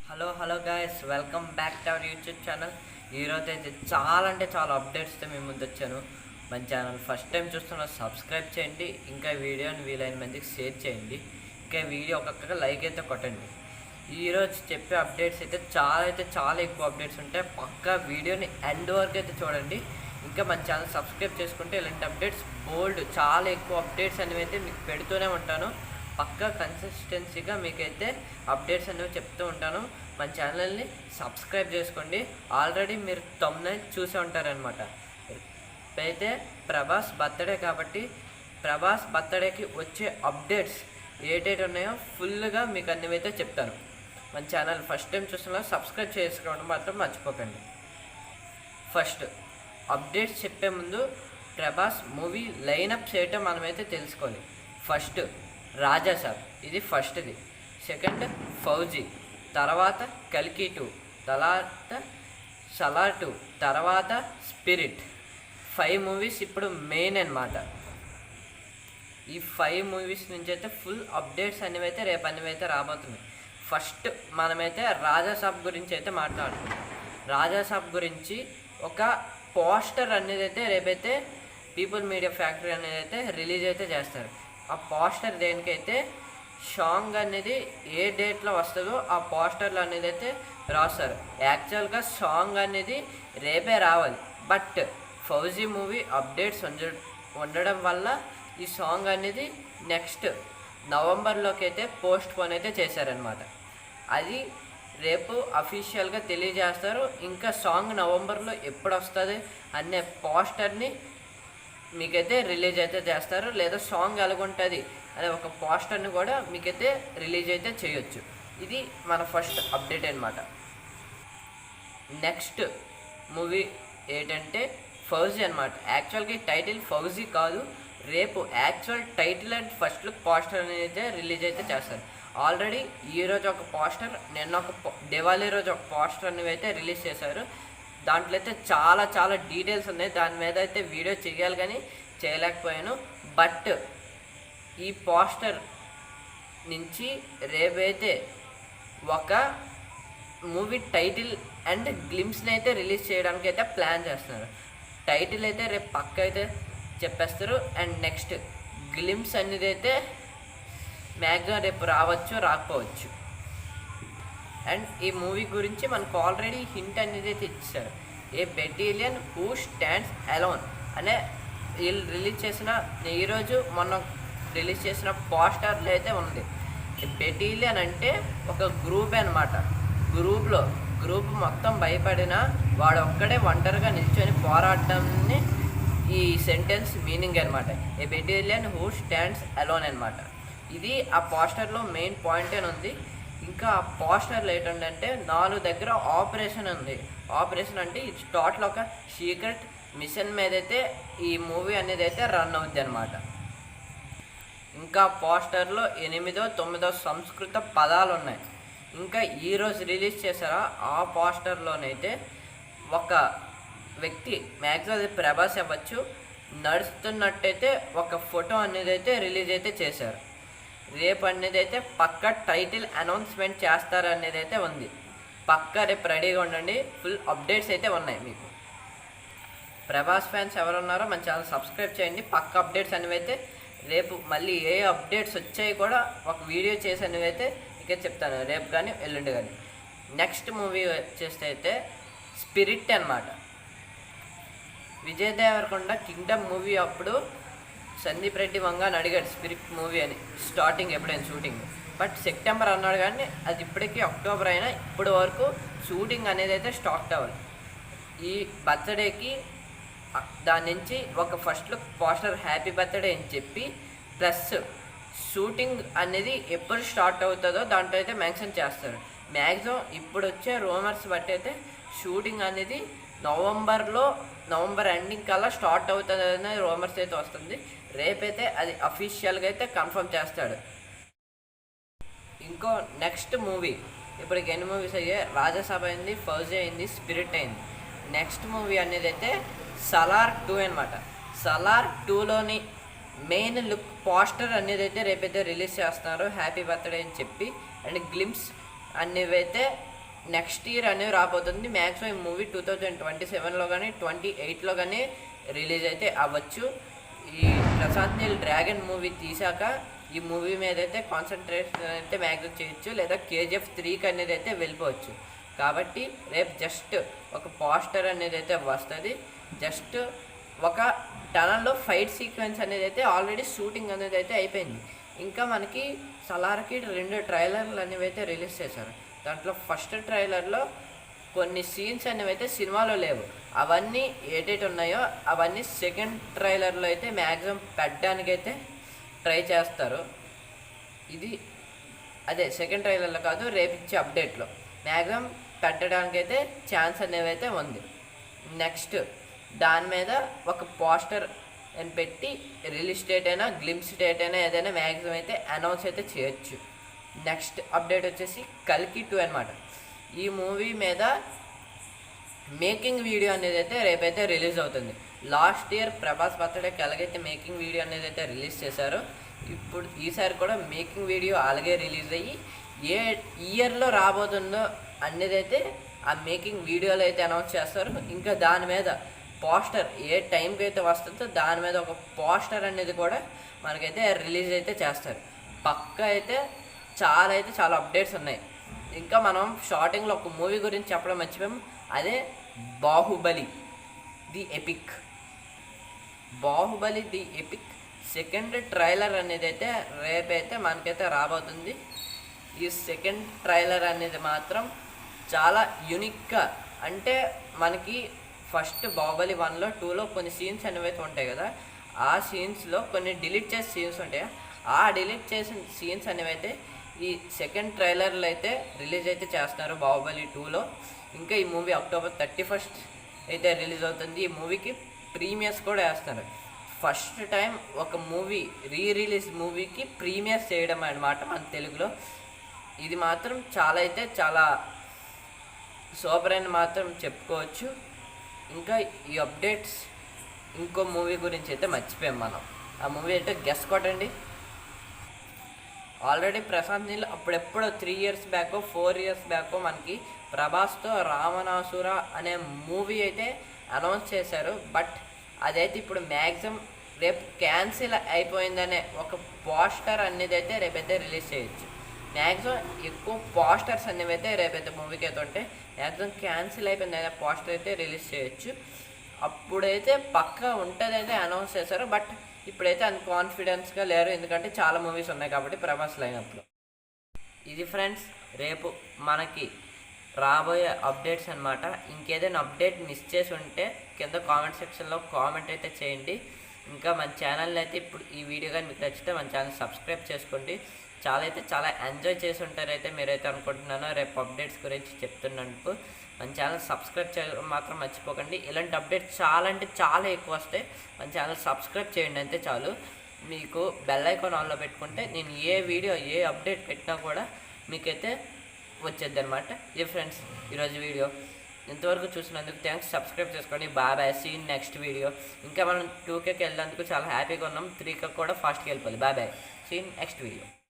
Hello guys, welcome back to our YouTube channel. ఈరోజు అయితే చాలా అంటే చాలా అప్డేట్స్తో మేము ముందు వచ్చాను. మన ఛానల్ ఫస్ట్ టైం చూస్తున్న సబ్స్క్రైబ్ చేయండి, ఇంకా వీడియోని వీలైన మందికి షేర్ చేయండి, ఇంకా వీడియో ఒక్కొక్కగా లైక్ అయితే కొట్టండి. ఈరోజు చెప్పే అప్డేట్స్ అయితే చాలా ఎక్కువ అప్డేట్స్ ఉంటాయి. పక్కా వీడియోని ఎండ్ వరకు అయితే చూడండి. ఇంకా మన ఛానల్ సబ్స్క్రైబ్ చేసుకుంటే ఇలాంటి అప్డేట్స్ చాలా ఎక్కువ అప్డేట్స్ అనేవి అయితే మీకు పెడుతూనే ఉంటాను. పక్కా కన్సిస్టెన్సీగా మీకైతే అప్డేట్స్ అనేవి చెప్తూ ఉంటాను. మన ఛానల్ని సబ్స్క్రైబ్ చేసుకోండి. ఆల్రెడీ మీరు థంబ్నెయిల్ చూసే ఉంటారనమాట. అయితే ప్రభాస్ బర్త్డే కాబట్టి ప్రభాస్ బర్త్డేకి వచ్చే అప్డేట్స్ ఏటేటి ఉన్నాయో ఫుల్గా మీకు అన్నివైతే చెప్తాను. మన ఛానల్ ఫస్ట్ టైం చూస్తున్నా సబ్స్క్రైబ్ చేసుకోవడం మాత్రం మర్చిపోకండి. ఫస్ట్ అప్డేట్స్ చెప్పే ముందు ప్రభాస్ మూవీ లైనప్స్ ఏంటో మనమైతే తెలుసుకోవాలి. ఫస్ట్ రాజాసాబ్, ఇది ఫస్ట్ది. సెకండ్ ఫౌజీ, తర్వాత కల్కి 2, తర్వాత సలార్ 2, తర్వాత స్పిరిట్. 5 మూవీస్ ఇప్పుడు మెయిన్ అన్నమాట. ఈ 5 మూవీస్ నుంచి అయితే ఫుల్ అప్డేట్స్ అనేవైతే రేపు అనేవైతే రాబోతున్నాయి. ఫస్ట్ మనమైతే రాజాసాబ్ గురించి అయితే మాట్లాడుతున్నాం. రాజాసాబ్ గురించి ఒక పోస్టర్ అనేది అయితే రేపైతే పీపుల్ మీడియా ఫ్యాక్టరీ అనేది అయితే రిలీజ్ అయితే చేస్తారు. ఆ పోస్టర్ దేనికైతే సాంగ్ అనేది ఏ డేట్లో వస్తుందో ఆ పోస్టర్లు అనేది అయితే రాస్తారు. యాక్చువల్గా సాంగ్ అనేది రేపే రావాలి, బట్ ఫౌజీ మూవీ అప్డేట్స్ ఉండడం వల్ల ఈ సాంగ్ అనేది నెక్స్ట్ నవంబర్లోకి అయితే పోస్ట్ పోన్ అయితే చేశారనమాట. అది రేపు అఫీషియల్గా తెలియజేస్తారు. ఇంకా సాంగ్ నవంబర్లో ఎప్పుడు వస్తుంది అనే పోస్టర్ని మీకైతే రిలీజ్ అయితే చేస్తారు, లేదా సాంగ్ ఎలాగుంటుంది అనే ఒక పోస్టర్ని కూడా మీకైతే రిలీజ్ అయితే చేయొచ్చు. ఇది మన ఫస్ట్ అప్డేట్ అనమాట. నెక్స్ట్ మూవీ ఏంటంటే ఫౌజీ అనమాట. యాక్చువల్గా టైటిల్ ఫౌజీ కాదు, రేపు actual title and first look poster అనేది అయితే రిలీజ్ అయితే చేస్తారు. ఆల్రెడీ ఈరోజు ఒక పోస్టర్, నిన్న ఒక దివాళీ రోజు ఒక పోస్టర్ అనేవి అయితే రిలీజ్ చేశారు. దాంట్లో అయితే చాలా డీటెయిల్స్ ఉన్నాయి. దాని మీద అయితే వీడియో చేయాలి కానీ చేయలేకపోయాను. బట్ ఈ పోస్టర్ నుంచి రేపైతే ఒక మూవీ టైటిల్ అండ్ గ్లిమ్స్ని అయితే రిలీజ్ చేయడానికి అయితే ప్లాన్ చేస్తున్నారు. టైటిల్ అయితే రేపు పక్క అయితే చెప్పేస్తారు. అండ్ నెక్స్ట్ గ్లిమ్స్ అనేది అయితే మ్యాక్సిమం రేపు రావచ్చు, రాకపోవచ్చు. అండ్ ఈ మూవీ గురించి మనకు ఆల్రెడీ హింట్ అనేది అయితే ఇచ్చారు. ఏ బెటాలియన్ హూ స్టాండ్స్ అలోన్ అనే వీళ్ళు రిలీజ్ చేసిన ఈరోజు మొన్న రిలీజ్ చేసిన పోస్టర్లో అయితే ఉంది. బెటాలియన్ అంటే ఒక గ్రూప్ అనమాట. గ్రూప్ మొత్తం భయపడిన వాడు ఒక్కడే ఒంటరిగా నిల్చొని పోరాడటాన్ని ఈ సెంటెన్స్ మీనింగ్ అనమాట. ఏ బెటాలియన్ హూ స్టాండ్స్ అలోన్ అనమాట. ఇది ఆ పోస్టర్లో మెయిన్ పాయింట్ అని ఉంది. ఇంకా ఆ పోస్టర్లో ఏంటంటే 4 దగ్గర ఆపరేషన్ ఉంది. ఆపరేషన్ అంటే ఇది టోటల్ ఒక సీక్రెట్ మిషన్ మీద అయితే ఈ మూవీ అనేది అయితే రన్ అవుద్ది అనమాట. ఇంకా పోస్టర్లో 8వ 9వ సంస్కృత పదాలు ఉన్నాయి. ఇంకా ఈరోజు రిలీజ్ చేశారా ఆ పోస్టర్లోనైతే ఒక వ్యక్తి, మ్యాక్సిమం అది ప్రభాస్ అవ్వచ్చు, నడుస్తున్నట్టయితే ఒక ఫోటో అనేది అయితే రిలీజ్ అయితే చేశారు. రేపు అనేది అయితే పక్క టైటిల్ అనౌన్స్మెంట్ చేస్తారు అనేది అయితే ఉంది. పక్క రేపు రెడీగా ఉండండి. ఫుల్ అప్డేట్స్ అయితే ఉన్నాయి. మీకు ప్రభాస్ ఫ్యాన్స్ ఎవరు ఉన్నారో మన ఛానల్ సబ్స్క్రైబ్ చేయండి. పక్క అప్డేట్స్ అనేవి అయితే రేపు మళ్ళీ ఏ అప్డేట్స్ వచ్చాయి కూడా ఒక వీడియో చేసి అనేవి అయితే ఇక చెప్తాను, రేపు కానీ ఎల్లుండి కానీ. నెక్స్ట్ మూవీ వచ్చేస్తే అయితే స్పిరిట్ అనమాట. విజయ్ దేవరకొండ కింగ్డమ్ మూవీ అప్పుడు సందీప్ రెడ్డి వంగ అని అడిగాడు స్పిరిట్ మూవీ అని స్టార్టింగ్ ఎప్పుడైనా షూటింగ్. బట్ సెప్టెంబర్ అన్నాడు కానీ అది ఇప్పటికీ అక్టోబర్ అయినా ఇప్పటి వరకు షూటింగ్ అనేది అయితే స్టార్ట్ అవ్వాలి. ఈ బర్త్డేకి దాని నుంచి ఒక first look poster happy birthday అని చెప్పి ప్లస్ షూటింగ్ అనేది ఎప్పుడు స్టార్ట్ అవుతుందో దాంట్లో అయితే మెన్షన్ చేస్తారు. మ్యాక్సిమం ఇప్పుడు వచ్చే రూమర్స్ బట్టి అయితే షూటింగ్ అనేది నవంబర్ ఎండింగ్ కల్లా స్టార్ట్ అవుతుంది అనే రూమర్స్ అయితే వస్తుంది. రేపైతే అది అఫీషియల్గా అయితే కన్ఫర్మ్ చేస్తాడు. ఇంకో నెక్స్ట్ మూవీ ఇప్పటికి ఎన్ని మూవీస్ అయ్యాయి? రాజాసాబ్ అయింది, ఫౌజీ అయింది, స్పిరిట్ అయింది. నెక్స్ట్ మూవీ అనేది అయితే సలార్ 2 అనమాట. సలార్ 2లోని మెయిన్ లుక్ పోస్టర్ అనేది అయితే రేపైతే రిలీజ్ చేస్తున్నారు హ్యాపీ బర్త్డే అని చెప్పి. అండ్ గ్లిమ్స్ అనేవైతే నెక్స్ట్ ఇయర్ అనేది రాబోతుంది. మ్యాక్సిమం ఈ మూవీ 2027లో కానీ 28లో కానీ రిలీజ్ అయితే అవ్వచ్చు. ఈ ప్రశాంత్ నీల్ డ్రాగన్ మూవీ తీసాక ఈ మూవీ మీద అయితే కాన్సన్ట్రేషన్ అయితే మ్యాక్సిమం చేయొచ్చు, లేదా KGF 3కి అనేది అయితే వెళ్ళిపోవచ్చు. కాబట్టి రేపు జస్ట్ ఒక పోస్టర్ అనేది అయితే వస్తుంది. జస్ట్ ఒక టనల్లో ఫైట్ సీక్వెన్స్ అనేది అయితే ఆల్రెడీ షూటింగ్ అనేది అయితే అయిపోయింది. ఇంకా మనకి సలార్కి 2 ట్రైలర్లు అనేవి అయితే రిలీజ్ చేశారు. దాంట్లో ఫస్ట్ ట్రైలర్లో కొన్ని సీన్స్ అనేవి అయితే సినిమాలో లేవు. అవన్నీ ఏటేటి ఉన్నాయో అవన్నీ సెకండ్ ట్రైలర్లో అయితే మ్యాక్సిమం పెట్టడానికైతే ట్రై చేస్తారు. ఇది అదే సెకండ్ ట్రైలర్లో కాదు, రేపు ఇచ్చే అప్డేట్లో మ్యాక్సిమం పెట్టడానికైతే ఛాన్స్ అనేవి అయితే ఉంది. నెక్స్ట్ దాని మీద ఒక పోస్టర్ అని పెట్టి రిలీజ్ డేట్ అయినా గ్లిమ్స్ డేట్ అయినా ఏదైనా మ్యాక్సిమం అయితే అనౌన్స్ అయితే చేయొచ్చు. నెక్స్ట్ అప్డేట్ వచ్చేసి కల్కి 2 అనమాట. ఈ మూవీ మీద మేకింగ్ వీడియో అనేది అయితే రేపైతే రిలీజ్ అవుతుంది. లాస్ట్ ఇయర్ ప్రభాస్ బర్త్డేకి ఎలాగైతే మేకింగ్ వీడియో అనేది అయితే రిలీజ్ చేశారో, ఇప్పుడు ఈసారి కూడా మేకింగ్ వీడియో అలాగే రిలీజ్ అయ్యి ఏ ఇయర్లో రాబోతుందో అనేది అయితే ఆ మేకింగ్ వీడియోలో అయితే అనౌన్స్ చేస్తారు. ఇంకా దాని మీద పోస్టర్ ఏ టైంకి అయితే వస్తుందో దాని మీద ఒక పోస్టర్ అనేది కూడా మనకైతే రిలీజ్ అయితే చేస్తారు. పక్కా అయితే చాలా అప్డేట్స్ ఉన్నాయి. ఇంకా మనం షార్టింగ్లో ఒక మూవీ గురించి చెప్పడం మర్చిపోయాం, అదే Baahubali the epic. Baahubali the epic second trailer అనేది అయితే రేపైతే మనకైతే రాబోతుంది. ఈ సెకండ్ ట్రైలర్ అనేది మాత్రం చాలా యూనిక్గా, అంటే మనకి ఫస్ట్ బాహుబలి 1లో 2లో కొన్ని సీన్స్ అనేవి అయితే ఉంటాయి కదా, ఆ సీన్స్లో కొన్ని డిలీట్ చేసే సీన్స్ ఉంటాయి. ఆ డిలీట్ చేసిన సీన్స్ అనేవి అయితే ఈ సెకండ్ ట్రైలర్లో అయితే రిలీజ్ అయితే చేస్తున్నారు బాహుబలి 2లో. ఇంకా ఈ మూవీ October 31 అయితే రిలీజ్ అవుతుంది. ఈ మూవీకి ప్రీమియర్స్ కూడా వేస్తున్నారు. ఫస్ట్ టైం ఒక మూవీ రిలీజ్ మూవీకి ప్రీమియర్స్ చేయడం అన్నమాట మన తెలుగులో. ఇది మాత్రం చాలా సూపర్ అని మాత్రం చెప్పుకోవచ్చు. ఇంకా ఈ అప్డేట్స్ ఇంకో మూవీ గురించి అయితే మర్చిపోయాం మనం. ఆ మూవీ అయితే గెస్ కొట్టండి. ఆల్రెడీ ప్రశాంత్ నీల్ అప్పుడెప్పుడో 3 ఇయర్స్ బ్యాకో 4 ఇయర్స్ బ్యాకో మనకి ప్రభాస్తో రావణాసుర అనే మూవీ అయితే అనౌన్స్ చేశారు. బట్ అదైతే ఇప్పుడు మ్యాక్సిమం రేపు క్యాన్సిల్ అయిపోయిందనే ఒక పోస్టర్ అనేది అయితే రేపైతే రిలీజ్ చేయొచ్చు. మ్యాక్సిమం ఎక్కువ పోస్టర్స్ అనేవి అయితే రేపైతే మూవీకి అయితే ఉంటే మ్యాక్సిమం క్యాన్సిల్ అయిపోయింది అనే పోస్టర్ అయితే రిలీజ్ చేయొచ్చు. అప్పుడైతే పక్కా ఉంటుంది అయితే అనౌన్స్ చేశారు. బట్ ఇప్పుడైతే అంత కాన్ఫిడెన్స్గా లేరు, ఎందుకంటే చాలా మూవీస్ ఉన్నాయి కాబట్టి ప్రభాస్ లైనప్లో. ఇది ఫ్రెండ్స్ రేపు మనకి రాబోయే అప్డేట్స్ అనమాట. ఇంకేదైనా అప్డేట్ మిస్ చేసి ఉంటే కింద కామెంట్ సెక్షన్లో కామెంట్ అయితే చేయండి. ఇంకా మన ఛానల్ని అయితే ఇప్పుడు ఈ వీడియో కానీ మీకు నచ్చితే మన ఛానల్ సబ్స్క్రైబ్ చేసుకోండి. చాలా ఎంజాయ్ చేసి ఉంటారైతే మీరైతే అనుకుంటున్నాను రేపు అప్డేట్స్ గురించి చెప్తున్నందుకు. మన ఛానల్ సబ్స్క్రైబ్ చేయడం మాత్రం మర్చిపోకండి. ఇలాంటి అప్డేట్స్ చాలా ఎక్కువ వస్తాయి. మన ఛానల్ సబ్స్క్రైబ్ చేయండి అంతే చాలు. మీకు బెల్ ఐకాన్ ఆన్లో పెట్టుకుంటే నేను ఏ వీడియో ఏ అప్డేట్ పెట్టినా కూడా మీకైతే వచ్చేది అనమాట. ఇది ఫ్రెండ్స్ ఈరోజు వీడియో. ఇంతవరకు చూసినందుకు థ్యాంక్స్. సబ్స్క్రైబ్ చేసుకోండి. Bye. See in next video. ఇంకా మనం 2Kకి వెళ్ళేందుకు చాలా హ్యాపీగా ఉన్నాం. 3K కూడా ఫాస్ట్గా వెళ్ళిపోవాలి. Bye. See in next video.